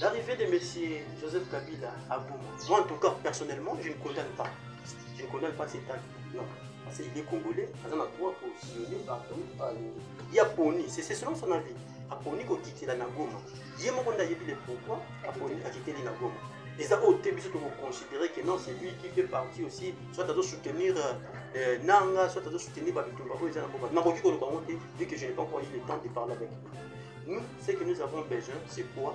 L'arrivée de M. Joseph Kabila à Goma, moi en tout cas personnellement, je ne condamne pas. Je ne condamne pas cet acte. Non. Parce qu'il est congolais, il a un droit pour sillonner partout. Il y a Pony, c'est selon son avis. A Pony qui a quitté la Goma. Il y a dit pourquoi Pony a quitté la Goma. Les autres ont considéré que non, c'est lui qui fait partie aussi, soit à soutenir Nanga, soit à soutenir Babitumba. Vu que je n'ai pas encore eu le temps de parler avec lui. Nous, ce que nous avons besoin, c'est quoi?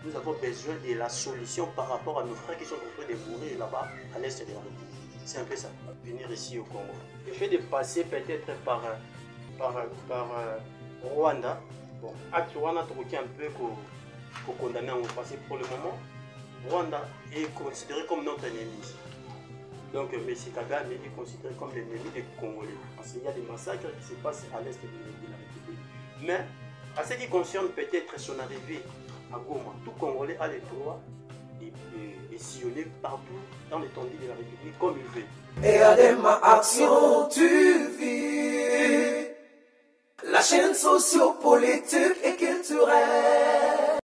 Nous avons besoin de la solution par rapport à nos frères qui sont en train de mourir là-bas, à l'est de la République. C'est un peu ça, venir ici au Congo. Le fait de passer peut-être par Rwanda, bon, acte Rwanda, tu un peu qu'on condamner en passé pour le moment. Rwanda est considéré comme notre ennemi. Donc, M. Kagame est considéré comme l'ennemi des Congolais. Parce qu'il y a des massacres qui se passent à l'est de la République. Mais, à ce qui concerne peut-être son arrivée à Goma, tout Congolais a le droit de sillonner partout dans l'étendue de la République comme il veut. Et à ma action, tu vis la chaîne socio-politique et culturelle.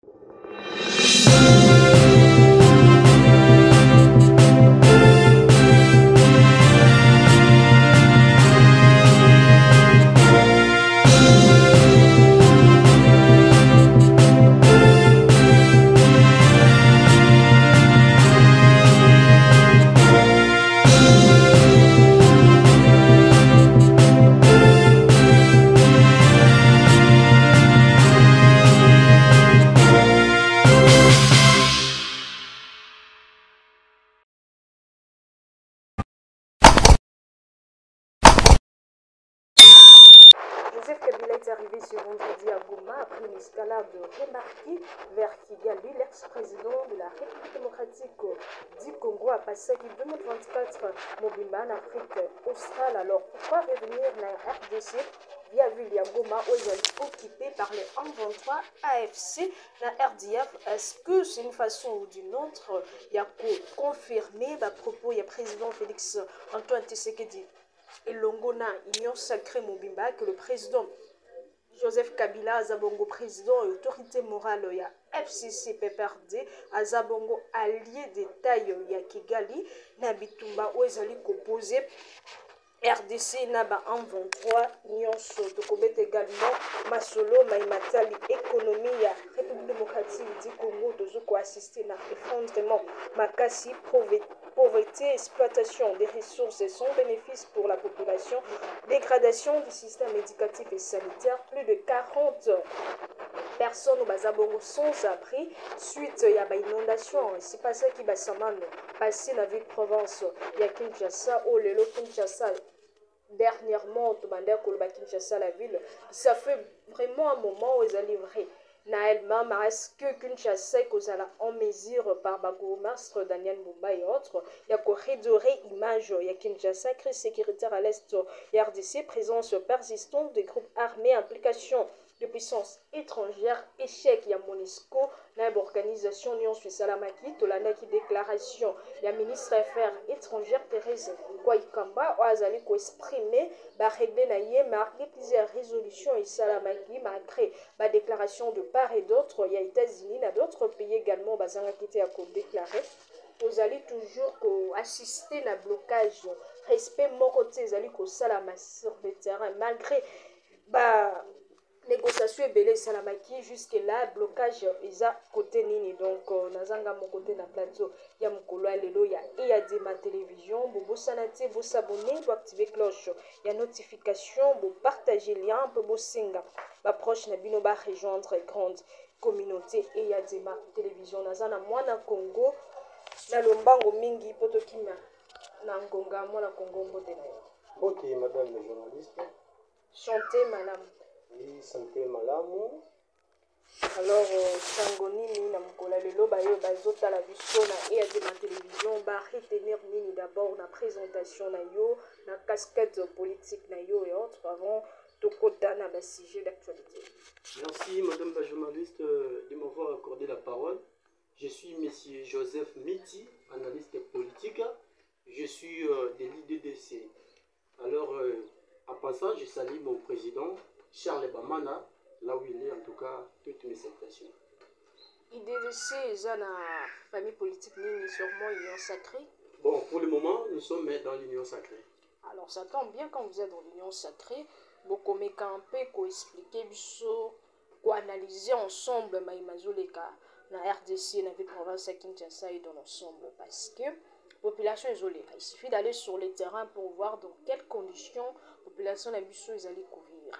Joseph Kabila est arrivé ce vendredi à Goma après une escalade remarquée vers Kigali. L'ex-président de la République démocratique du Congo a passé en 2024 Mobimba en Afrique australe. Alors pourquoi revenir dans la RDC via ville à Goma où ils sont occupés par les 123 AFC la RDF? Est-ce que c'est une façon ou d'une autre? Il y a confirmé à propos, il y a président Félix Antoine Tshisekedi et Longona, Union Sacrée Mobimba, que le président Joseph Kabila, Azabongo président et autorité morale, il y a FCC PPRD, Azabongo allié de taille, il y a Kigali, Nabitumba, où ils allaient composer RDC Naba 123 Nyonso de Kobet également Masolo Maïmatali économie ya République démocratique du Congo de assister à effondrement Makasi pauvreté exploitation des ressources sans bénéfice pour la population dégradation du système éducatif et sanitaire plus de 40 personnes au Bazabongo sans abri suite il y a inondation c'est pas ça qui va passé la ville de Provence il y a Kinshasa au Lelo Kinshasa dernièrement, Kinshasa, la ville, ça fait vraiment un moment où ils ont livré. Naëlma, est-ce que Kinshasa est en mesure par Bagourmastre, Daniel Mumba et autres, il y a corridoré image, il y a Kinshasa, crise sécuritaire à l'est, RDC, présence persistante des groupes armés, implication de puissances étrangères, échec, il y a Monisco, l'organisation Union Suisse Salamaki, Tolanaki déclaration, il y a ministre Affaires étrangères, Thérèse Kouaïkamba, Oazali ko exprimer, régler naïe, marquer plusieurs résolutions et Salamaki, malgré la déclaration de part et d'autre, il y a États-Unis, il y a d'autres pays également, Bazanga qui était à déclaré. Vous allez toujours assister à blocage, respect mon côté, vous allez Salama sur le terrain, malgré négociation belé salamaki jusque là blocage isa côté nini donc nazanga mon côté na plateau ya mukolo lelo ya ma télévision bobo sanate bo s'abonner bo activer cloche ya notification bo partager lien peu bo singa ba proche na bino ba rejoindre grande communauté et ya ma télévision nazana mwana Congo na lombango mingi poto kima na ngonga mwana Congo mbote na yo. Ok madame la journaliste. Chantez madame. Oui, santé malamu. Alors, sango nini na mkola lelo bayo bazota la biso na ma télévision ba retenir nini d'abord na présentation na yo na casquette politique na yo et autres avant de kota na ba sujet d'actualité. Merci madame la journaliste de m'avoir accordé la parole. Je suis monsieur Joseph Miti, analyste politique. Je suis de l'IDDC. Alors, à passage, je salue mon président Charles Bamana, là où il est, en tout cas, toutes mes salutations. IDDC eza na famille politique nini sûrement Union Sacrée. Bon, pour le moment, nous sommes dans l'Union Sacrée. Alors ça tombe bien quand vous êtes dans l'Union Sacrée, bokomeka un peu koexpliquer biso, koanalyser ensemble maimazoleka na RDC, na ville province à Kinshasa et dans l'ensemble parce que population isolée. Il suffit d'aller sur le terrain pour voir dans quelles conditions la population na biso ils allaient couvrir.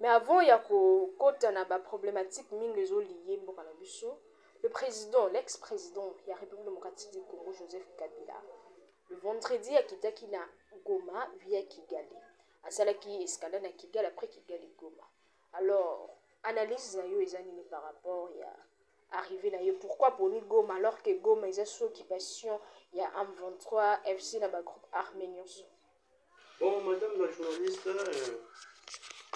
Mais avant, il y a une problématique liée à biso. Le président, l'ex-président de la République démocratique du Congo, Joseph Kabila, le vendredi, a quitté Goma via Kigali. A salaki escalade à Kigali après Kigali Goma. Alors, analyse par rapport à arriver là. Pourquoi pour nous Goma alors que Goma est sous occupation, il y a M23 FC dans le groupe arménien. Bon, madame la journaliste,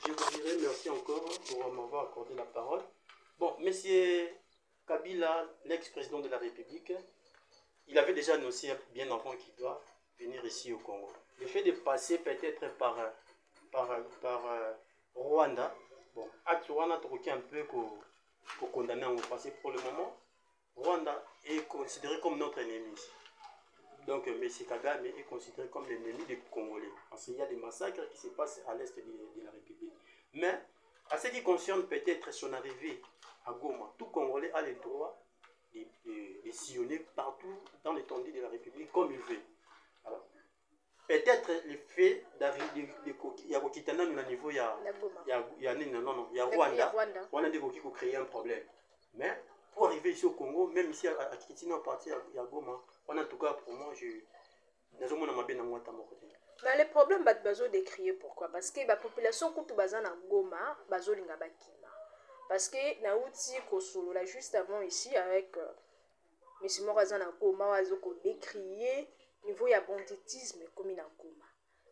je vous dirais merci encore pour m'avoir accordé la parole. Bon, monsieur Kabila, l'ex-président de la République, il avait déjà annoncé bien avant qu'il doit venir ici au Congo. Le fait de passer peut-être par Rwanda, bon, acte Rwanda a un peu pour condamner en passé pour le moment. Rwanda est considéré comme notre ennemi. Donc, M. Kagame est considéré comme l'ennemi des Congolais. Parce qu'il y a des massacres qui se passent à l'est de la République. Mais, à ce qui concerne peut-être son arrivée à Goma, tout Congolais a le droit de sillonner partout dans l'étendue de la République comme il veut. Alors, peut-être le fait d'arriver il y a Kokitana au niveau il y a Rwanda, Rwanda de créer un problème. Mais pour arriver ici au Congo, même ici à Kitina, partir à Goma, en tout cas pour moi, mais le problème est que décrire pourquoi parce que la population qui est à Goma, bazolinga bakima. Parce que naouti kosolo là juste avant ici avec M. Morazana Goma, wazoko décrier niveau ya banditisme comme na Goma.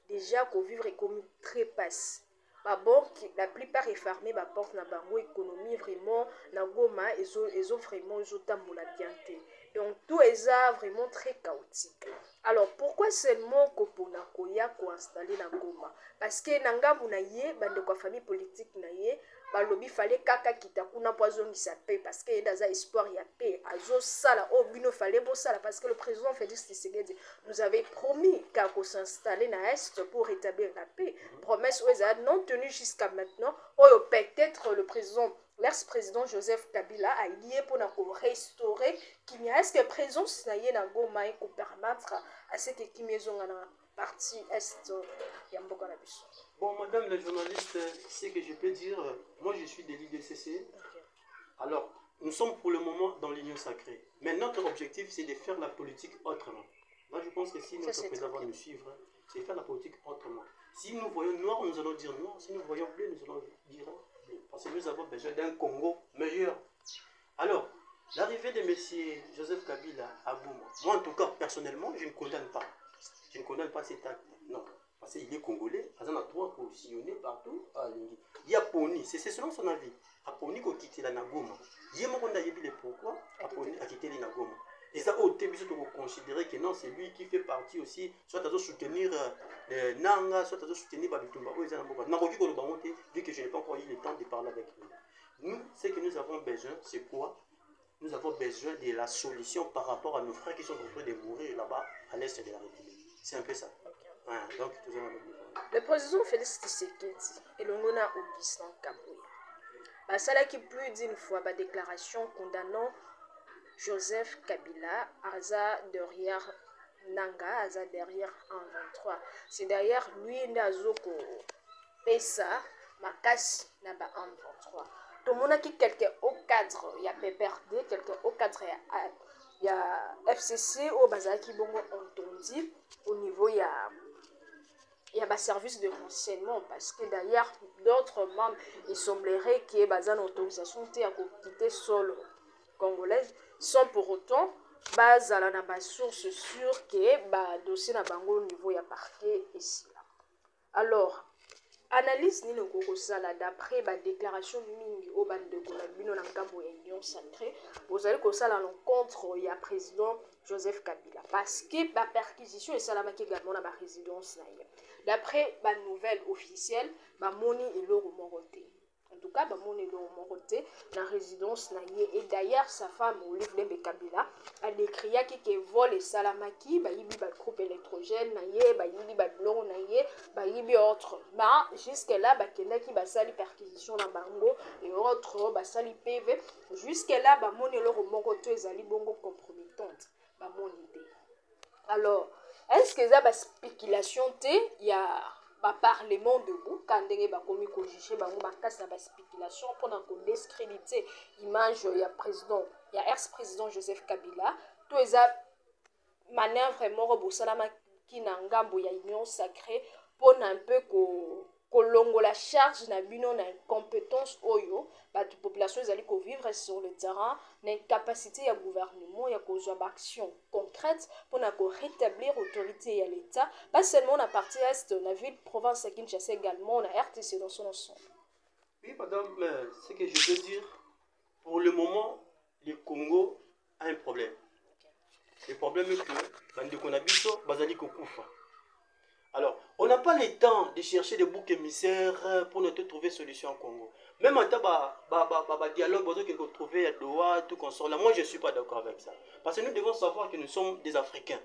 Déjà qu'on vivre comme très passe. La banque, la plupart est fermée, la porte na bango économie vraiment na Goma, ils ont vraiment tambola bienté. Donc tout est vraiment très chaotique. Alors pourquoi seulement Kopona Koya ko installer na Goma? Parce que nanga bunaye bande kwa famille politique naye balobi fallait kaka kitakuna poison sa paix parce que dans un espoir il y a paix azo sala au bino fallait bo sala parce que le président Félix Tshisekedi nous avait promis qu'à s'installer na est pour rétablir la paix. Promesse non tenue jusqu'à maintenant. Peut-être le président l'ex-président Joseph Kabila a lié pour restaurer qu'il y a ce que présence na Goma et pour permettre à ce que Kimezon na partie est Yamboka na biso. Bon, madame la journaliste, ce que je peux dire, moi je suis de l'IDCC. Alors, nous sommes pour le moment dans l'Union Sacrée. Mais notre objectif, c'est de faire la politique autrement. Moi, je pense que si notre président va nous suivre, c'est faire la politique autrement. Si nous voyons noir, nous allons dire noir. Si nous voyons bleu, nous allons dire bleu. Parce que nous avons besoin d'un Congo meilleur. Alors, l'arrivée de M. Joseph Kabila à Goma, moi en tout cas, personnellement, je ne condamne pas. Je ne condamne pas cet acte. Non. Parce qu'il est congolais, il a le droit pour sillonner partout. Il y a Pony, c'est selon son avis. A Pony qui quitte la Nagoma. Il y a pourquoi a Pony a quitté la Nagoma. Et ça, au début, on considérer que non, c'est lui qui fait partie aussi, soit à soutenir Nanga, soit à soutenir Babitumba. Vu que je n'ai pas encore eu le temps de parler avec lui. Nous, ce que nous avons besoin, c'est quoi? Nous avons besoin de la solution par rapport à nos frères qui sont en train de mourir là-bas, à l'est de la République. C'est un peu ça. Ouais, donc, le président Félix Tshisekedi et le Mona Augustin Kabouya. Ça qui plus d'une fois la déclaration condamnant Joseph Kabila Aza derrière Nanga, Aza derrière 123. C'est derrière lui Nazoko Pesa Makasi Naba 123. Tout le monde a qui quelqu'un au cadre, il y a PPRD, quelqu'un au cadre, il y a FCC, au Bazaki Bongo Ontondi, au niveau il y a un service de renseignement parce que d'ailleurs d'autres membres il semblerait qu'il y ait une autorisation à quitter sol congolaise sans pour autant base à la source sûre que le dossier na bango au niveau ya parquet ici là. Alors analyse ni le sala d'après la déclaration mingi au bande de Golabino na ngambo ya Union Sacrée vous allez que ça l'encontre il y a président Joseph Kabila parce que la perquisition est salamaki également dans la résidence d'après la nouvelle officielle moni et le remoroté tout cas bamoni lo moroté na résidence na ye et d'ailleurs sa femme Olive Lembe Kabila a décrit que vol et salamaki ba yibi ba groupe électrogène na ye ba yibi ba blon na ye ba yibi autre ba jusque là ba kendaki ba sali perquisition na bango et autres ba sali PV jusque là bamoni lo moroté ezali bongo compromettante bamoni te. Alors est-ce que ça ba spéculation te ya ba parlement debout quand ndenge ba komi ko juger bango ba kasa ba spéculation pendant ko discréditer image ya président ya ex-président Joseph Kabila to eza manœuvre moko bosalama ki na ngambo ya union sacrée pour un peu kolongola charge na bino na compétence oyo ba population ezali ko vivre sur le terrain na capacité ya gouvernement ya kozwa action concrète pour na ko rétablir autorité ya l'état pas seulement na partie est na ville province à Kinshasa également na RTC dans son ensemble. Oui madame, ce que je peux dire pour le moment le Congo a un problème. Le problème est que bande konabiso bazali kokufa. Alors, on n'a pas le temps de chercher des boucs émissaires pour ne trouver solution au Congo. Même en temps, dialogue, on peut trouver à Doha, tout qu'on sort là. Moi, je ne suis pas d'accord avec ça. Parce que nous devons savoir que nous sommes des Africains.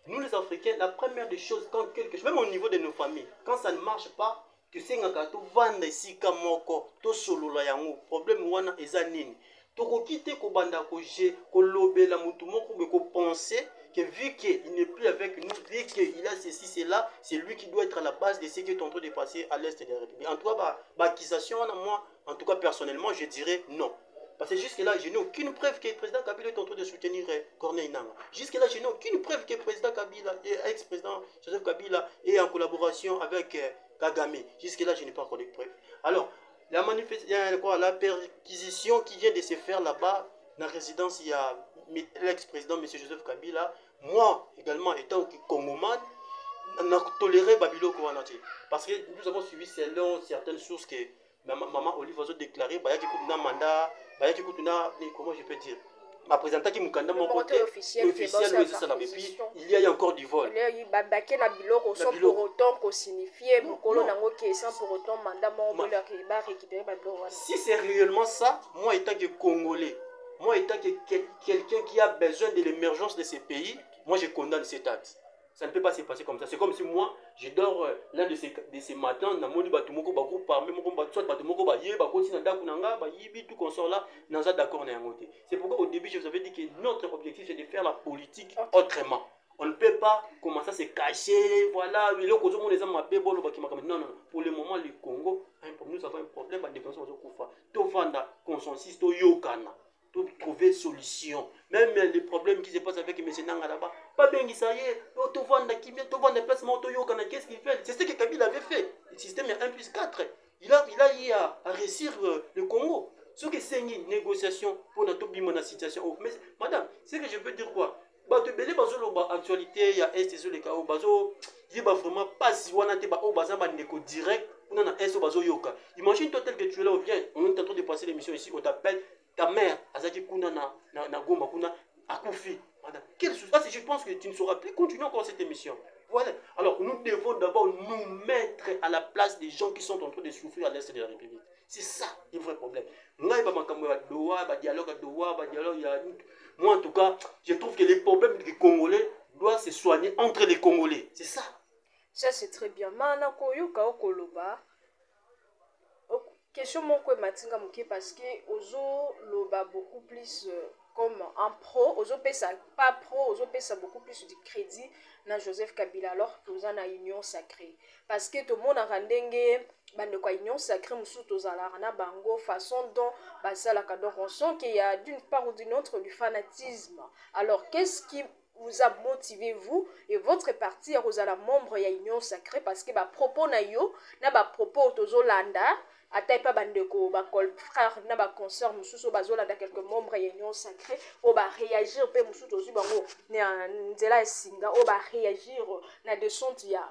Nous, les Africains, la première des choses, quand quelque chose, même au niveau de nos familles, quand ça ne marche pas, tu sais, tu vends ici comme moko, tu solo la yango, problème wana ezanini. Tu quitter ko banda ko je, ko lobe la mutu moko be ko penser que vu qu'il n'est plus avec nous, vu qu'il a ceci, cela, c'est lui qui doit être à la base de ce qui est en train de passer à l'est de la République. En tout cas, accusation, moi, en tout cas personnellement, je dirais non. Parce que jusque-là, je n'ai aucune preuve que le président Kabila est en train de soutenir Corneille Nangaa. Jusque-là, je n'ai aucune preuve que le président Kabila, ex-président Joseph Kabila, est en collaboration avec Kagame. Jusque-là, je n'ai pas encore de preuves. Alors, la perquisition qui vient de se faire là-bas, dans la résidence, il y a l'ex-président M. Joseph Kabila. Moi, également, étant Congoman, on a toléré Babilo Kouanati. Parce que nous avons suivi selon certaines sources que Maman Olive a déclaré, mandat, comment je peux dire, ma présentation qui m'a mon côté officiel, et puis il y a encore du vol. Pour autant qu'on signifie, sans pour autant mandat récupérer. Si c'est réellement ça, moi étant que Congolais, moi étant que quelqu'un qui a besoin de l'émergence de ces pays, moi je condamne cet acte. Ça ne peut pas se passer comme ça. C'est comme si moi, je dors l'un de ces matins, dans mon batumoko, groupe armé, soit batumoko, tout qu'on sort là, dans un d'accord. C'est pourquoi au début, je vous avais dit que notre objectif, c'est de faire la politique autrement. On ne peut pas commencer à se cacher, voilà, non, non. Pour le moment, le Congo, nous avons un problème de défense de Koufa. Tovanda, consensus, Toyokana. Trouver solution. Même les problèmes qui se passent avec M. Nangaa là-bas, pas bien ça y est, qu'est-ce qu'il fait? C'est ce que Kabila avait fait. Le système est 1+4. Il a eu à réussir le Congo. Ce que c'est une négociation pour notre situation. Mais madame, c'est que je veux dire quoi? Actualité, il y a est le chaos, il y a vraiment pas si on a des direct. Imagine toi tel que tu es là, on est en train de passer l'émission ici, on t'appelle. Ta mère, Azaki Kuna na Goma Kuna, Akufi. Quel souci? Je pense que tu ne sauras plus continuer encore cette émission. Voilà. Alors, nous devons d'abord nous mettre à la place des gens qui sont en train de souffrir à l'est de la République. C'est ça le vrai problème. Moi, en tout cas, je trouve que les problèmes des Congolais doivent se soigner entre les Congolais. C'est ça. Ça, c'est très bien. Mana koyoka okoloba. Question mon matinga muke parce que ozo loba beaucoup plus comme un pro, ozo pesa pas pro, ozo pesa beaucoup plus de crédit na Joseph Kabila alors que oza na union sacrée parce que tout le monde a rendenge bande kwa union sacrée musu tozala na bango façon dont basala donc on sent qu'il y a d'une part ou d'une autre du fanatisme. Alors qu'est-ce qui vous a motivé vous et votre parti à Rosala membre ya union sacrée parce que ba propos na yo na ba propos tozolanda atai pa bandeko ba col frère na ba concert mususu bazolanda quelques membres ya union sacrée o ba réagir pe mususu tozu bango na nzela singa o ba réagir na descente ya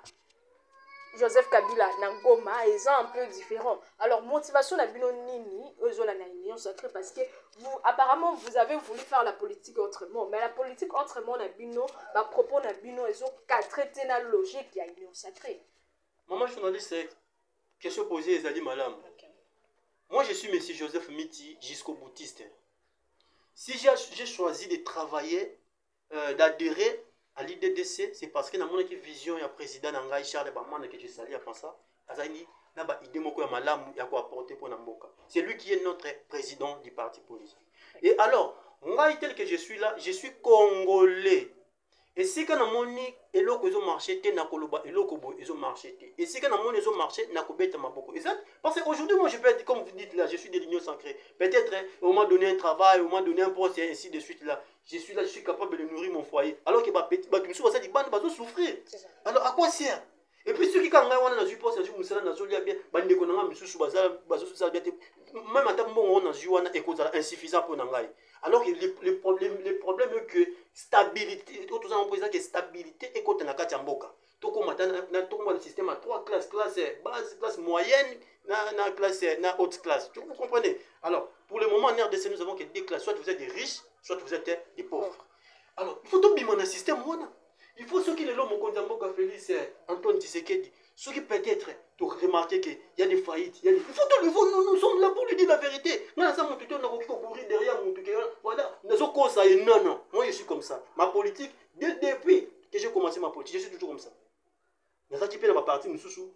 Joseph Kabila na Goma est un peu différent. Alors motivation na bino nini ozola na union sacrée parce que vous apparemment vous avez voulu faire la politique autrement mais la politique autrement na bino ba propos na bino ezo ka traiter na logique ya union sacrée. Maman journaliste, question posée ezali malam. moi je suis M. Joseph Miti jusqu'au boutiste. Si j'ai choisi de travailler, d'adhérer à l'IDDC, c'est parce que dans mon vision, il y a le président Nangai Charles Baman que je salue à ça. C'est lui qui est notre président du parti politique. Et alors, moi, tel que je suis là, je suis congolais. Et si quand on dit eloko ils ont marché, nakoloba eloko bo ils ont marché. Et si quand on ils ont marché, nakobeta maboko. Exact. Parce qu'aujourd'hui, moi, je peux être comme vous dites là, je suis des lignes sacrées. Peut-être on m'a donné un travail, on m'a donné un poste et ainsi de suite là. Je suis là, je suis capable de nourrir mon foyer. Alors que petit, bah, ça dit bande, bah, souffrir. Alors à quoi sert? Et puis ceux qui quand on a eu poste, je me suis là, bien, bande de konanga, monsieur Soubaza, bazo ça bien. Même à temps bon, on a eu un écho insuffisant pour Nangai. Alors que le problème est que stabilité, tout ça on peut dire que stabilité est côté na Katiamboka. Tout comme le système à 3 classes, classe base, classe moyenne, na classe na haute classe. Vous comprenez? Alors, pour le moment en RDC, nous avons que 2 classes, soit vous êtes des riches, soit vous êtes des pauvres. Alors, il faut tout bien un système voilà. Il faut ceux qui le l'ont mon Katiamboka Félix Antoine Tshisekedi. Ceux qui peut-être tu remarquer qu'il y a des faillites, il faut tout le monde, nous sommes là pour lui dire la vérité. Voilà, non, moi je suis comme ça. Ma politique, depuis que j'ai commencé ma politique, je suis toujours comme ça. Dans un petit parti, nous sommes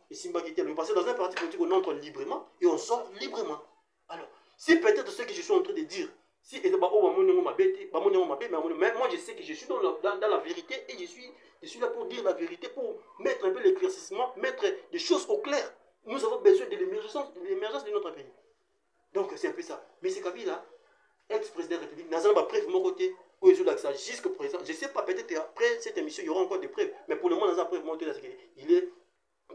parce que dans un parti politique, on entre librement et on sort librement. Alors, si peut-être ce que je suis en train de dire, si mais moi je sais que je suis dans la vérité et je suis là pour dire la vérité, pour mettre un peu l'éclaircissement, mettre des choses au clair. Nous avons besoin de l'émergence de notre pays. Donc c'est un peu ça. Mais c'est Kabila, ex-président de la République, n'a pas preuve de mon côté, où il ça jusqu'au présent. Je ne sais pas, peut-être après cette émission, il y aura encore des preuves. Mais pour le moment, n'a pas preuve de mon côté, il est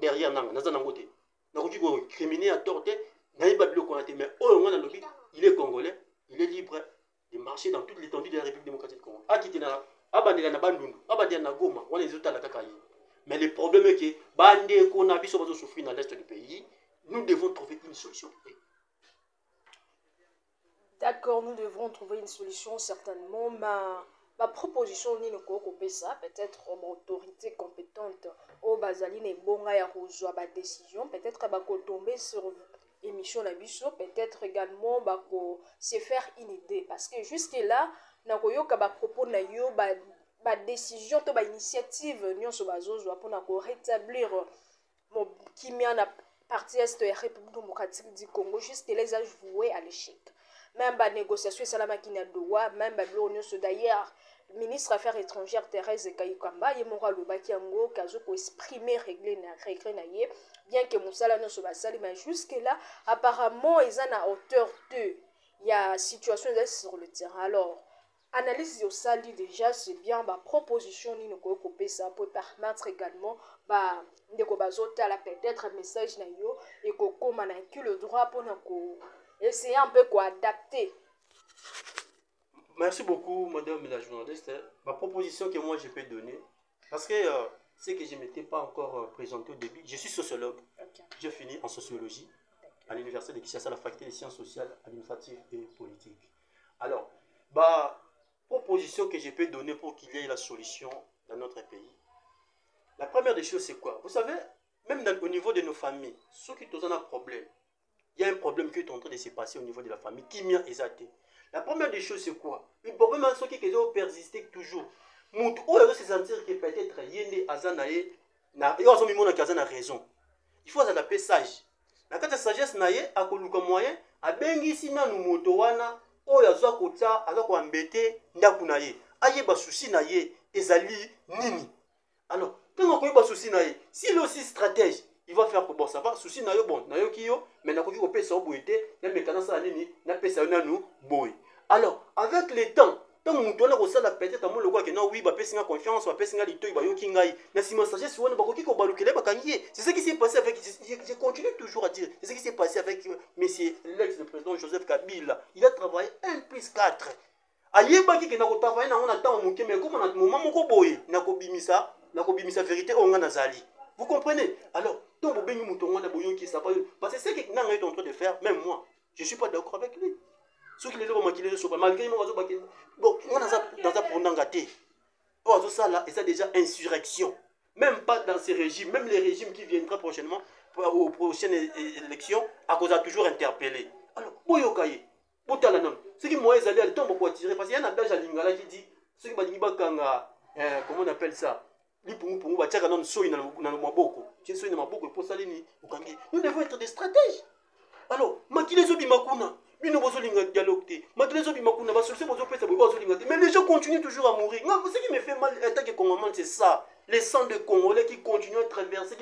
derrière Nanga, n'a pas côté. N'a pas criminel à tort, n'a pas de mais il est congolais, il est libre de marcher dans toute l'étendue de la République démocratique du Congo. Mais le problème est que bande qu'on a vu souffrir dans l'est du pays, nous devons trouver une solution. D'accord, nous devrons trouver une solution certainement. Ma proposition n'est pas ça, peut-être une autorité compétente au Bazaline et Bonga ya rejoint ma décision, peut-être tomber sur émission la biso, peut-être également se faire une idée parce que jusque là na koyoka ba propos na yo ba décision to ba initiative nyonso bazozwa pour rétablir mon kimia na partie est de la République démocratique du Congo, juste les a joué à l'échec. Même la négociation salama qui n'a droit, même d'ailleurs, le ministre des Affaires étrangères Thérèse Kayikamba, il m'a dit qu'il kazo pour exprimer régler bien que Moussala ne soit pas mais jusque là, apparemment, ils sont à hauteur de, il y a situation sur le terrain. Alors, analyse de ça déjà, c'est bien, proposition ni nous couper ça pour permettre également, de peut-être un message na yo et qu'on a le droit pour nous essayer un peu adapter. Merci beaucoup, madame la journaliste. Ma proposition que moi je peux donner, parce que c'est que je ne m'étais pas encore présenté au début, je suis sociologue. Okay. J'ai fini en sociologie à l'université de Kinshasa, la faculté des sciences sociales, administratives et politiques. Alors, proposition que je peux donner pour qu'il y ait la solution dans notre pays. La première des choses, c'est quoi? Vous savez, même au niveau de nos familles, ceux qui ont un problème, il y a un problème qui est en train de se passer au niveau de la famille, qui m'y a exalté. La première des choses, c'est quoi? Le problème, c'est ceux qui ont persisté toujours. Moun ou se sentir que peut-être yende azanaye na yo azo mimona kazana raison. Il faut s'adapter sage. Na kata sagesse na ye akoluka moyen abengisi na moto wana oyo azwa kota azwa embêter ndaku na ye. Ayeba souci na ye ezali nini. Alors, quand on a souci na ye, s'il est aussi stratège, il va faire pour bon ça va souci na yo bon na yo kiyo mais na koki ko pesa oboité na mekana sa nini na pesa na nous boy. Alors, avec le temps tant que nous ça la peut-être mon le quoi que non oui ba pesa confiance ba pesa lito ba yo kingai na si messager si on ba koki ko balukele ba kangié. C'est ce qui s'est passé avec je continue toujours à dire c'est ce qui s'est passé avec monsieur l'ex-président Joseph Kabila. Il a travaillé 1+4. Ayeba ki na ko travailler na on attend mon mais comme na moment moko boy na ko bimisa vérité on na zali. Vous comprenez? Alors, donc vous béni mouton na boyo qui ça parce que c'est que n'a est en train de faire même moi, je suis pas d'accord avec lui. Ceux qui les ont maquillés sur malgré moi bon on a ça dans un pendant gâté. Oh ça là et ça déjà insurrection. Même pas dans ces régimes, même les régimes qui viendront prochainement aux prochaines élections à cause a toujours interpellé. Alors boyoka ye botala non soki moyen ezali ali ntongo boatire parce que ya na adage ya lingala qui dit soki balingi bakanga comment on appelle ça lipungupungu batiaka nano soi na maboko tie soi na maboko eposali nini okangi nous devons être des stratèges. Alors makili ezobima kuna bino bozolinga dialogue te makili ezobima kuna basolution bozopesa boye bazolinga te mais les gens continuent toujours à mourir. Non, ce qui me fait mal en tant que Congolais, c'est ça, les sangs de Congolais qui continuent à traverser,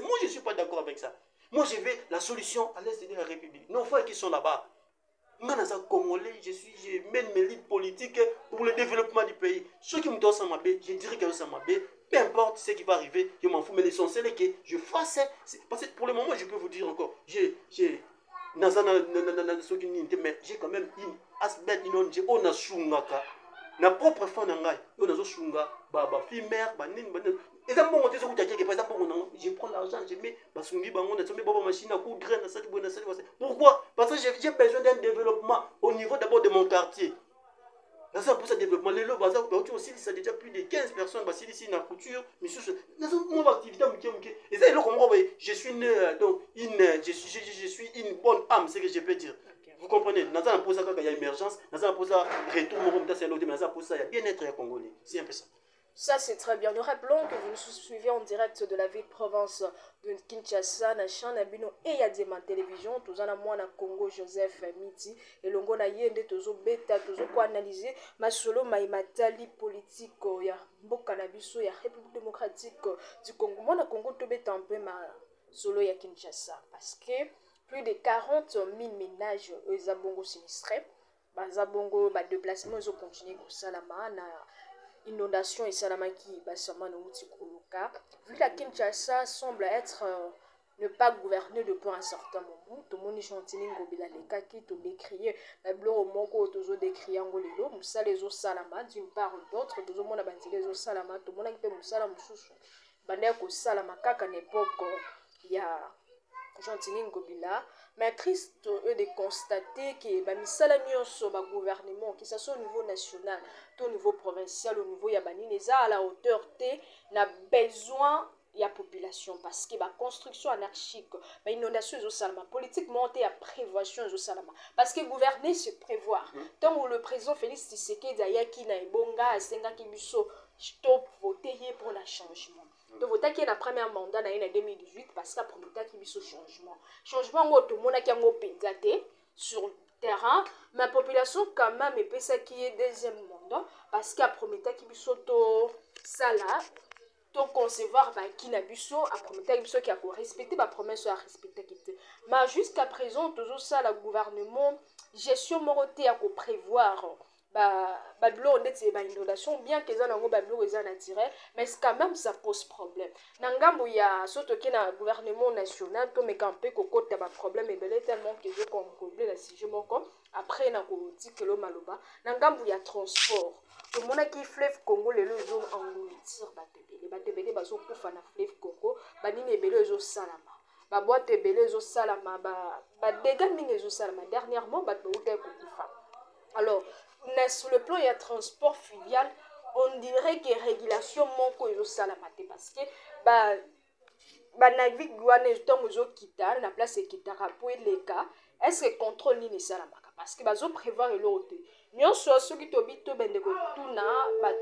moi je suis pas d'accord avec ça. Moi je veux la solution à l'est de la République, nos frères qui sont là-bas. Moi, dans un Congolais, je mène mes luttes politiques pour le développement du pays. Ceux qui me donnent ça, je dirais que ça m'a peu importe ce qui va arriver, je m'en fous. Mais l'essentiel est que je fasse. Parce que pour le moment, je peux vous dire encore, j'ai quand même une aspect inondé, on a shungaka. Na propre fond nangai, on a shunga, baba, fille mère, banin. Et ça, bon, je prends l'argent, je mets machine à coudre, pourquoi? Parce que j'ai besoin d'un développement au niveau d'abord de mon quartier. C'est pour ça développement. Les lots, aussi, ça a déjà plus de 15 personnes, ici, dans la couture, mais sur mon activité, et ça, je suis donc, je suis une bonne âme, c'est ce que je peux dire. Vous comprenez? Dans un poste, il y a émergence, dans un poste, retour, dans un poste, il y a bien-être congolais. C'est un peu ça. Ça, c'est très bien. Nous rappelons que vous nous suivez en direct de la ville-province de Kinshasa, na Chan, na Bino et Yadema Télévision. Tous en amont na Congo, Joseph Miti, et l'ongo na yende, tozo bêta, tozo ko analyser, ma solo, ma imatali politique, ya mboka na biso, ya République démocratique du Congo. Moi, na Congo, to bêta un peu ma solo ya Kinshasa. Parce que plus de 40 000 ménages, eux, abongo sinistrés, bazabongo, déplacement, ils ont continué au Salama, na inondation et salamaki bassama no mutikuluka. Vu que la Kinshasa semble être ne pas gouverner depuis un certain moment, tout le monde est gentil ngobila leka qui tout décrié la bloro moko tozo décrié ngolelo musa les os salama d'une part ou d'autre tozo mona banzi les os salama tout le monde qui peut musala mususu bande ko salama kaka n'époque ya Gentini Ngobila, mais triste de constater que bamisala nyonso ba gouvernement, que ce soit au niveau national, au niveau provincial, au niveau yabani, les à la hauteur T, n'a besoin ya population parce que ba construction anarchique, ba inondation au salama, politique montée à prévoyation au salama, parce que gouverner c'est prévoir. Tant où le président Félix Tshisekedi ayaki na ebonga asenga kibiso stop voter pour le changement. De voter qui est la première mandat en 2018 parce qu'il a promis qu'il y ait changement. Changement, tout le monde qui a pédaté sur le terrain, mais la population quand même est ça qui est deuxième mandat parce qu'il a promis qu'il y ait ça là, tout concevoir qui n'a pas a promis qu'il a respecté la promesse à respecter. Mais jusqu'à présent, toujours ça, le gouvernement, gestion moroté à prévoir. Bablo on est ba inondation bien que ça nango bablo est naturel mais quand même ça pose problème nangambo ya soto ke na gouvernement national to me campé ko ta ba problème et belé tellement que je comprendre la sujet moko après na ko tikelo maloba nangambo ya transport to mona ki fleuve Congo le zo engloutir batebele bazo kufa na fleuve Congo banini ebele zo salama ba boîte ebele zo salama ba dégâts mingi zo salama dernièrement ba uta ko kufa. Alors sur le plan, il y a transport fluvial, on dirait que régulation manque aux salamate parce que navigue douane tant aux kita la place est kita pour les cas est-ce que contrôle ni salamaka parce que bazo prévoir l'autre nyon so ceux qui tobito bende ko tuna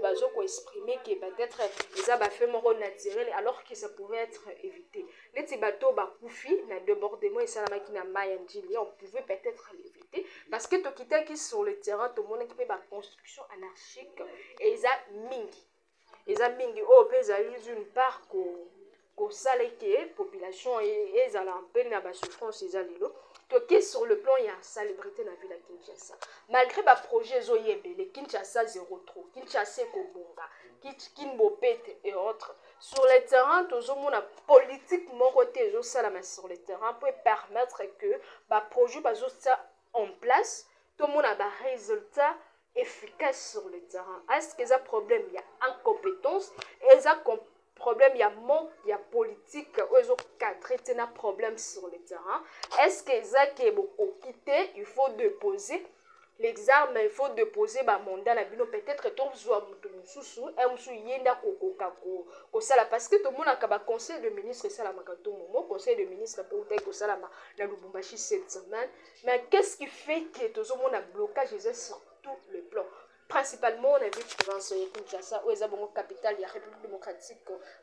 bazo ko exprimer que peut-être les a fait mon naturel alors que ça pouvait être évité les tibato ba kufi na débordement et salamaki na mayandili on pouvait peut-être l'éviter parce que to kita qui sur le terrain tout le monde qui fait ba construction anarchique et ça mingi au pesa une part ko saleke population et ezala en peine na ba souffrance ezalilo toqué sur le plan il y a salubrité dans la ville de Kinshasa malgré ba projet zoyebe les Kinshasa 0 trop Kinshasa kobonga Kinbopete et autres sur le terrain toujours mon politique mon côté zo salama sur le terrain pour permettre que ba projet bazo ça en place tout le monde a ba résultat efficace sur le terrain. Est-ce que ça problème il y a incompétence et ça problème il y a manque il y a politique ils ont traité un problème sur le terrain. Est-ce que ça qui est beaucoup quitté il faut déposer l'examen il faut déposer ba mandat na bino peut-être tozwa mutu mususu musu yenda kokoka ko sala parce que to mona ka ba conseil de ministre sala makato mo conseil de ministre pe utai ko sala na Lubumbashi cette semaine mais qu'est-ce qui fait que tozo mona blocage sur tout le plan principalement on a vu province ya Kinshasa où est bongo capitale de la République démocratique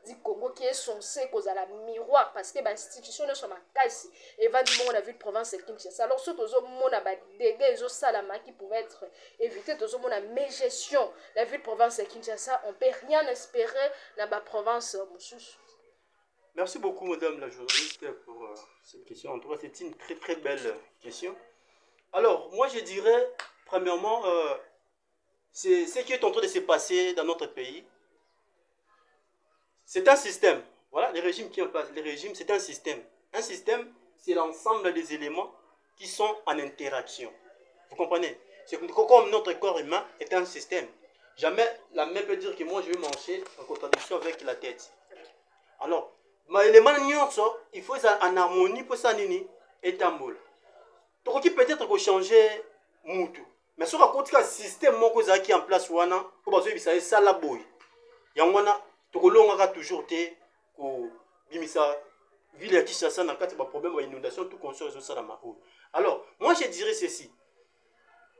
du Congo qui est censé cause à la miroir parce que l'institution ne sont ma caisse et va du on a vu province de Kinshasa alors surtout on a ba dégâts zo salama qui pouvaient être évités tout on a mais gestion la ville province de Kinshasa on peut rien espérer dans la province Moussous. Merci beaucoup madame la journaliste pour cette question. En tout cas c'est une très très belle question. Alors moi je dirais premièrement c'est ce qui est en train de se passer dans notre pays. C'est un système. Voilà, les régimes qui en place. Les régimes, c'est un système. Un système, c'est l'ensemble des éléments qui sont en interaction. Vous comprenez? C'est comme notre corps humain est un système. Jamais la main peut dire que moi je vais manger en contradiction avec la tête. Alors, l'élément il faut ça en harmonie pour ça nini et tamboul. Donc peut-être changer moutou. Mais sur le système qui est en place, il y a un boy. Il y a toujours été ville de Kinshasa, il y a un problème d'inondation, tout consort. Alors, moi je dirais ceci.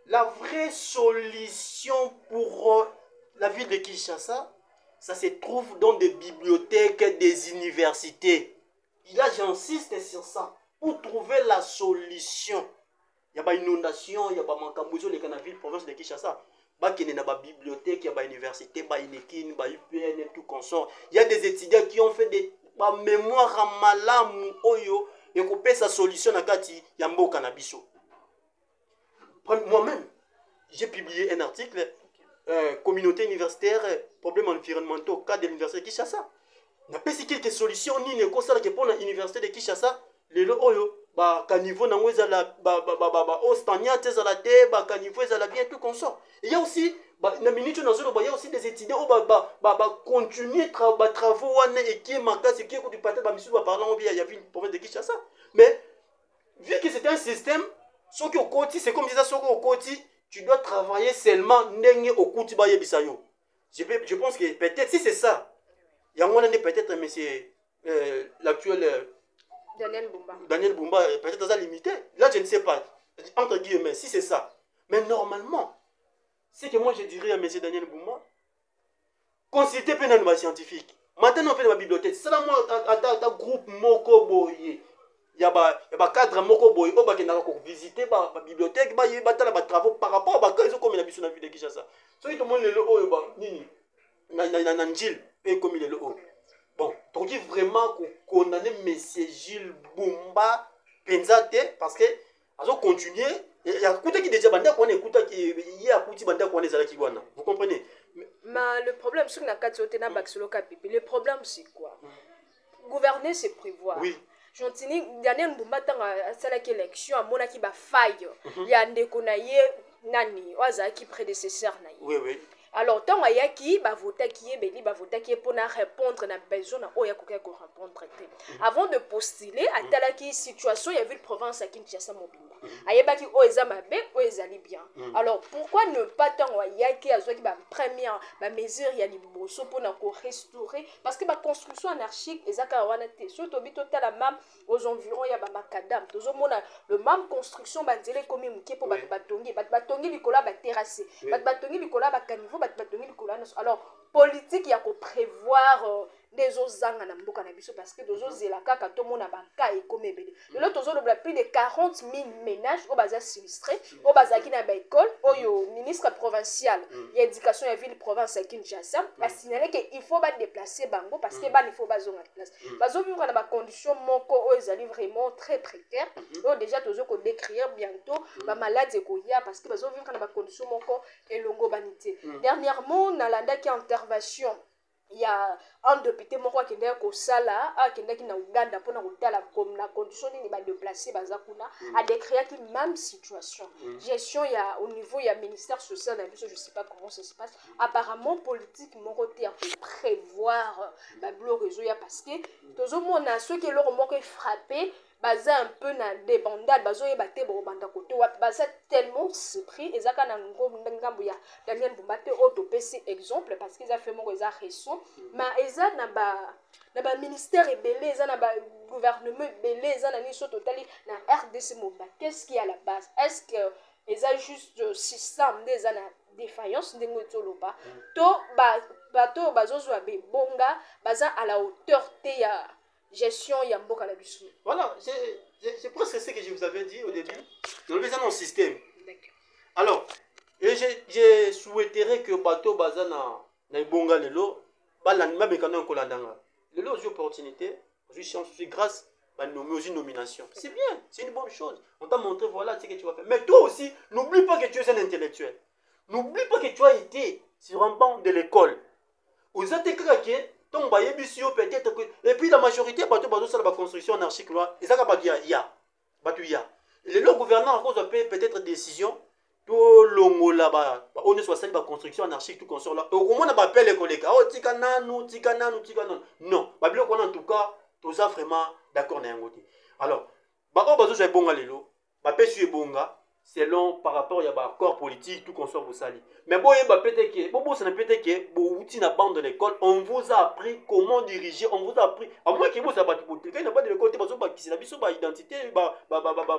La vraie solution pour la ville de Kinshasa, ça se trouve dans des bibliothèques, des universités. Et là, j'insiste sur ça. Pour trouver la solution. Il y a pas inondation, il y a pas mancambouzo les canaville province de Kinshasa. Il y a pas bibliothèque, il y a pas université, il y a INEKIN, il y a UPN, tout consort. Il y a des étudiants qui ont fait des mémoires à malam oyo et qu'on peut sa solution à Kati Yambo Cannabiso. Moi-même, j'ai publié un article communauté universitaire, problèmes environnementaux, cas de l'université de Kinshasa. Il y a quelques solutions ni ne concerne que pour l'université de Kinshasa, les oyo. Niveau na ngweza ostania tezala te niveau ezala bien tout consort. Il y a aussi na minute na zolo il y a aussi des étudiants continuer travaux wana et qui makasi qui ko du peut-être misu parlant bien il y a une province de Kinshasa. Mais vu que c'est un système ce qui au côté c'est comme disait ce au côté tu dois travailler seulement ndenge au kuti ba yebisa yo. Je pense que peut-être si c'est ça il y a un peut-être monsieur l'actuel Daniel Bumba, peut-être ça limité. Là, je ne sais pas. Entre guillemets, si c'est ça. Mais normalement, c'est que moi je dirais à M. Daniel Bumba, consultez les scientifiques. Maintenant, on fait la bibliothèque. C'est là, moi, à groupe Moko Boye. Il y a un cadre Moko Boye. On va visiter la bibliothèque. Il y a des travaux par rapport à ce qu'on a vu dans la ville de Kinshasa. So, tout le monde est là. Nanjil, comme il est là. Bon, donc vraiment condamner M. Gilles Bumba Penzate parce que alors continuer il y a côté qui déjà banda qu'on écoute qui il y a côté banda qu'on est qui wana. Vous comprenez? Mais le problème c'est que na katsote na baxolo kapipi. Le problème c'est quoi? Gouverner c'est prévoir. Oui. Jontini Daniel Bumba tanga sala ki élection amona ki ba faille. Ya ndeko na ye nani waza ki prédécesseur na ye. Oui oui. Alors, tant qu'il y a qui va voter qui est béni, va voter qui est pour répondre à besoin à oya koka ko répondre. Avant de postuler à telle situation, il y avait une province à Kinshasa Mobimba. Ayeba ki oeza mabe, oeza li bien. Alors, pourquoi ne pas tant qu'il y a qui a qui ba première ba mesure ya liboso pour na ko restaurer parce que ba construction anarchique ezaka wana te. Surtout bito tala mam aux environs ya ba makadam. Tozo mona le même construction ba ndele comme muké pour ba batongi likola ba terrasser. Ba batongi likola ba caniveau. Alors, politique, il y a qu'à prévoir des autres zangs na mboka na biso parce que des autres zelaka quand tout le monde a banca et comme bébé. De l'autre chose, on a plus de 40 000 ménages au bazar sinistrés, au bazar qui n'a pas école, au ministre provincial, il y a éducation et ville province à Kinshasa, a signalé qu'il faut pas déplacer bango parce que il faut pas zonger en place. Bazo vivre dans des conditions moko ils allaient vraiment très précaires. Donc déjà tous qu'on décrire bientôt, ba malade ekoya parce que bazo vivre dans des conditions moko et longo banité. Dernièrement, on a l'anda qui intervention. Il y a un député qui est au Sala, qui est en Ouganda pour la condition de déplacer Bazakuna, a décrit une même situation. Gestion, il y a au niveau il y a ministère social, je ne sais pas comment ça se passe. Apparemment, politique, mon côté, pour prévoir le réseau, parce que tout le monde a ceux qui leur ont frappé, baza un peu na débandade bazoyeba te bobanda kote wapi baza tellement surpris ezaka na ngambo ya Daniel Mbumba te oyo topesi exemple parce que eza fait moko eza récent mais eza na ba ministère ebele eza na ba gouvernement ebele eza na niso totali na RDC mobile. Qu'est-ce qui est à la base? Est-ce que eza juste système nde eza na défaillance ndenge toloba to bato bazozwa bebonga baza à la hauteur te ya gestion ya mboka na biso? Voilà, c'est presque ce que je vous avais dit au début. Nous avons un système. Alors, et je souhaiterais que bateau baza na ibonga lelo balanda mekano kolandanga. Lelo j'ai opportunité, j'ai chance, j'ai grâce à une nomination. C'est bien, c'est une bonne chose. On t'a montré voilà ce que tu vas faire. Mais toi aussi, n'oublie pas que tu es un intellectuel. N'oublie pas que tu as été sur un banc de l'école. Vous êtes craqué. Peut-être que... Et puis la majorité, c'est la construction anarchique. Et ça, le gouvernement, à cause peut-être décision, tout l'homo là-bas, on est soit la construction anarchique, tout consort là. Au moins, on appelle les collègues. Oh, tikananu. Non, en tout cas, tout ça vraiment d'accord. Alors, selon par rapport à l'accord politique, tout qu'on soit vous sali. Mais bon, ça ne peut être que vous outil na bande de l'école, on vous a appris comment diriger, on vous a appris. À moins que vous avez pas de l'école, de l'école, c'est la biso, identité,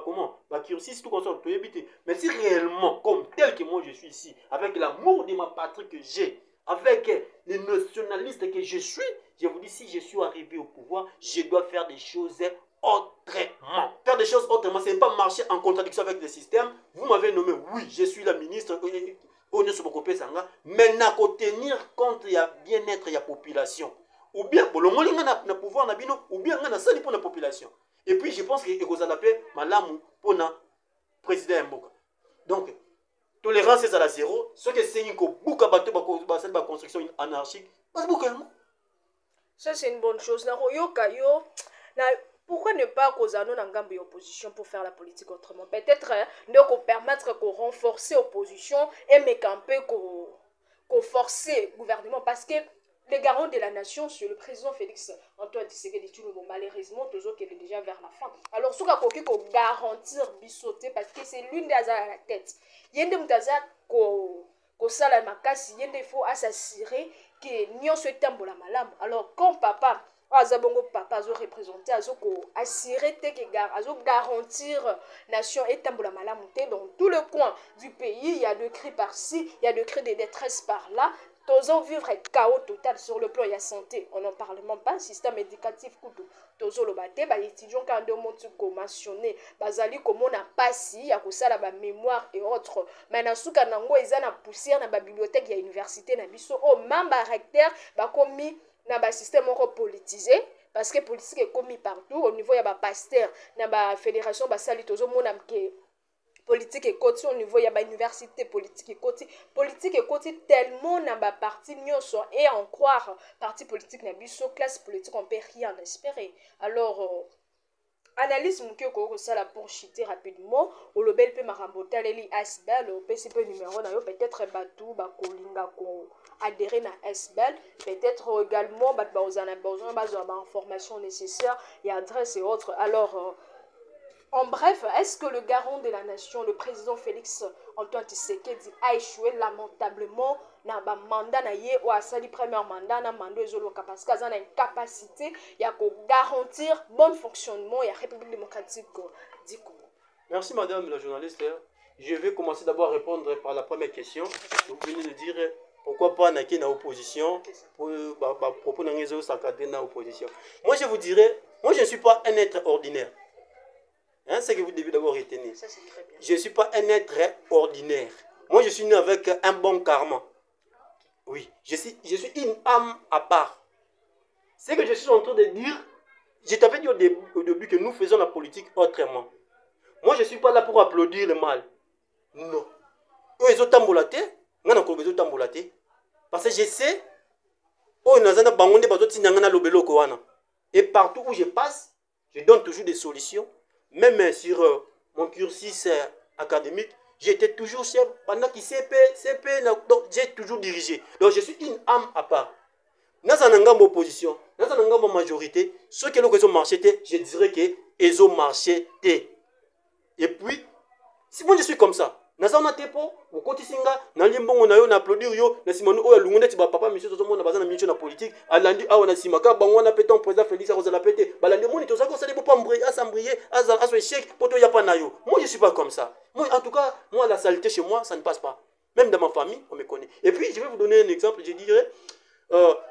comment, cursus, tout qu'on soit tout éviter. Mais si réellement, comme tel que moi je suis ici, avec l'amour de ma patrie que j'ai, avec les nationalistes que je suis, je vous dis, si je suis arrivé au pouvoir, je dois faire des choses autrement. Faire des choses autrement, ce n'est pas marcher en contradiction avec le système. Vous m'avez nommé, oui, je suis la ministre, mais n'a qu'à tenir compte de la bien-être de la population. Ou bien, pour le moment, on a pouvoir, ou bien, on a ça pour la population. Et puis, je pense que vous en appelez Malamu pour le président Mboka. Donc, tolérance est à la zéro. Ce que c'est une construction anarchique, ça, c'est une bonne chose. Pourquoi ne pas causer une opposition pour faire la politique autrement? Peut-être ne permettre qu'on renforcer l'opposition et mais camper qu'on forcer le gouvernement parce que les garants de la nation, c'est le président Félix Antoine Tshisekedi Tshilombo. Malheureusement, toujours qu'il est déjà vers la fin. Alors, ce qu'il faut garantir bisoter parce que c'est l'une des à la tête. Il y a des ko sala makasi il faut s'assurer que nyon se tambola malam. Alors, quand papa azabongo papa azo représenter azo assurer te que azo garantir nation et tambola malam dans tout le coin du pays, il y a de cris par-ci, il y a de cris de détresse par-là. Tozo vivre chaos total sur le plan de la santé. On n'en parle même pas. Système éducatif, tozo le bate, bah étudiants quand deux mots mentionné, bazali comme on a passé, il y a que ça la mémoire et autres. Mais na souka nango ils na poussière na bibliothèque, il y a université na biso. Oh membre recteur, bah commis na ba système politisé. Parce que politique est commis partout. Au niveau il y a ba pasteur, na ba fédération, bah sali tozo mon amke. Politique et côté au niveau il y a université politique et côté tellement n'a pas parti nyonso et en croire parti politique n'a biso classe politique on peut rien espérer. Alors analyse mon que ça la pour chiter rapidement au lobel pe marambota leli asbel au PCP numéro na yo peut-être batou ba kolinga ko adhérer na asbel peut-être également ba bazana besoin ba information nécessaire et adresse et autres. Alors en bref, est-ce que le garant de la nation, le président Félix Antoine Tshisekedi, a échoué lamentablement dans le mandat ou à sa premier mandat, dans le mandat parce qu'il a une capacité de garantir le bon fonctionnement de la République démocratique du Congo? Merci madame la journaliste. Je vais commencer d'abord à répondre par la première question. Vous venez de dire pourquoi pas naquer dans l'opposition pour propos dans l'opposition. Moi je vous dirais, moi je ne suis pas un être ordinaire. Hein, c'est ce que vous devez d'abord retenir. Je ne suis pas un être ordinaire. Moi, je suis né avec un bon karma. Oui, je suis une âme à part. Ce que je suis en train de dire, je t'avais dit au début que nous faisons la politique autrement. Moi, je ne suis pas là pour applaudir le mal. Non. Eux, ils ont tambolaté. Parce que je sais, et partout où je passe, je donne toujours des solutions. Même sur mon cursus académique, j'étais toujours chef. Pendant que CP, j'ai toujours dirigé. Donc je suis une âme à part. Naza na ngambo opposition, naza na ngambo majorité, ceux qui ont marché, je dirais que ils ont marché. Et puis, si moi je suis comme ça, naza na tepo, au côté singa, na limbongo na yo na applaudir yo, na simonu o ya lungunde ti ba papa monsieur tozo mona bazana mincho na politique, alandi awa na simaka bango na péton président Félix Arozala pété, balandi moni toza ko sali pas mbrier, assemblier, aso échec, poto ya pa na yo. Moi je suis pas comme ça. Moi en tout cas, moi la saleté chez moi, ça ne passe pas. Même dans ma famille, on me connaît. Et puis je vais vous donner un exemple, je dirais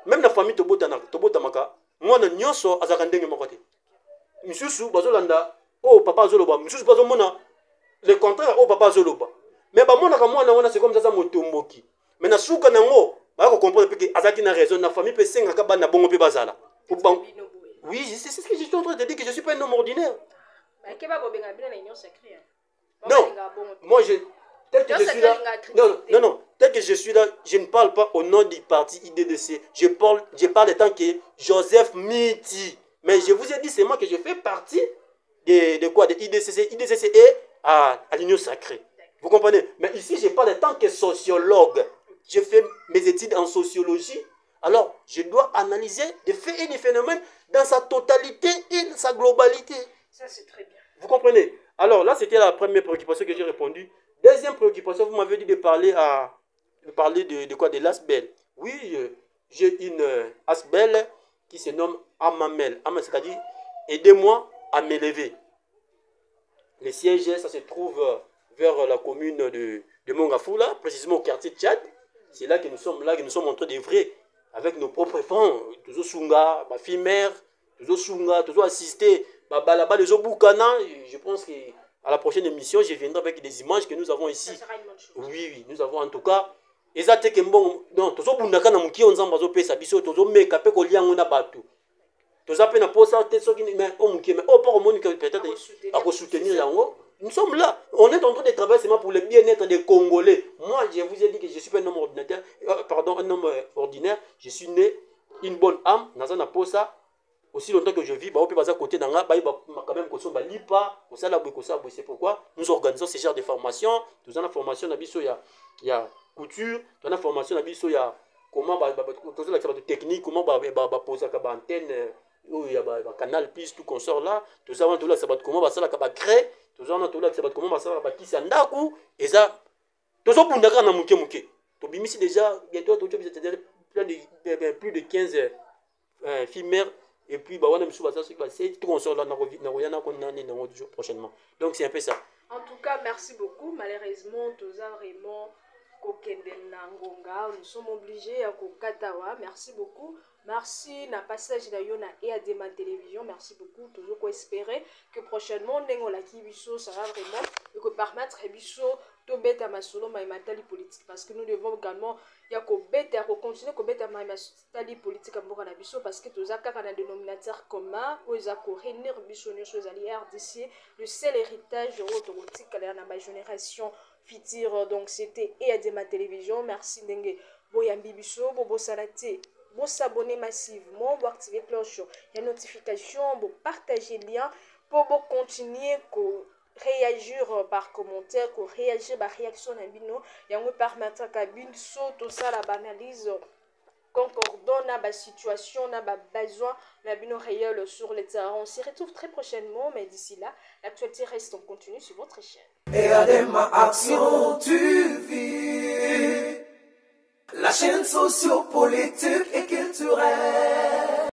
même la famille Tobota Maka, moi na nyonso azakandenge mokote. Misusu bazolanda, oh papa zoloba, misusu bazomona le contraire, oh papa zoloba. Mais bah mona kamwana wana c'est comme ça motomboki. Mais na suka nango, ba ko comprendre que azaki na raison na famille pe senga ka bana bongo pe bazala. Oui, c'est ce que je suis en train de dire, que je suis pas un homme ordinaire. Non, moi tel que je suis là, non, tel que je suis là, je ne parle pas au nom du parti IDDC. Je parle en tant que Joseph Miti. Mais je vous ai dit seulement que je fais partie de quoi? De IDCC. IDCC est à l'Union Sacrée. Vous comprenez? Mais ici, je parle en tant que sociologue. Je fais mes études en sociologie. Alors, je dois analyser des faits et des phénomènes dans sa totalité et sa globalité. Ça, c'est très bien. Vous comprenez? Alors là, c'était la première préoccupation que j'ai répondu. Deuxième préoccupation, vous m'avez dit de parler de quoi? De l'ASBEL. Oui, j'ai une ASBEL qui se nomme Amamel. C'est-à-dire, aidez-moi à m'élever. Le siège, ça se trouve vers la commune de Mongafula, précisément au quartier de Tchad. C'est là que nous sommes en train d'œuvrer avec nos propres fonds. Toujours Sunga, ma fille mère, toujours Sunga, toujours assister. Là-bas, les Obukana, je pense qu'à la prochaine émission, je viendrai avec des images que nous avons ici. Ça sera une bonne chose. Oui, nous avons en tout cas. Ezate kembon, non, toujours Bundaka na muki on zamba zo pesa biso, toujours meka pe ko liango na batu. Toujours pe na posa te soki mais o muki mais o pas au monde que peut-être à soutenir yango. Nous sommes là, on est en train de travailler seulement pour le bien-être des Congolais. Moi, je vous ai dit que je suis pas un homme ordinaire, un homme ordinaire. Je suis né une bonne âme, dans un posa. Aussi longtemps que je vis, bah, on peut passer à côté d'un gars, quand même, c'est pourquoi nous organisons ce genre de formation. Nous avons la formation, il y a couture, nous avons la formation, il y a comment, la technique, comment poser la antenne, il y a canal, piste, tout qu'on sort là. Nous avons tout là, comment ça va créer, nous avons tout là, comment ça va qui s'endaku, et ça, nous avons pour un mouké mouké. Tu as déjà, bientôt, plus de 15 filles mères. Et puis, bah, on a tout on sort là, prochainement. Donc, c'est un peu ça. En tout cas, merci beaucoup. Malheureusement, tous vraiment nous sommes obligés à Katawa. Merci beaucoup. Merci na passage d'ailleurs na EADMA télévision. Merci beaucoup. Toujours qu'on espérer que prochainement Nengo la Kibiso ça va vraiment et que permettre Biso to beta masolo ma matali politique parce que nous devons également ya ko beta ko continuer ko beta ma matali politique mboka na biso parce que tous aka na dénominateur commun oza ko réunir biso nyonso zali RDC le seul héritage autorotique à la génération future. Donc c'était EADMA télévision. Merci Ndenge boyambi biso bobo salate. Vous s'abonner massivement, vous activer la cloche, il y a notification, vous partager le lien pour vous continuer à réagir par commentaire, à réagir par réaction à bino, et vous permettre que binso tout ça la analyse concordant na ba situation na ba besoin na bino réel sur le terrain. On se retrouve très prochainement, mais d'ici là, l'actualité reste en continu sur votre chaîne. Et à des actions tu vis. La chaîne sociopolitique et culturelle.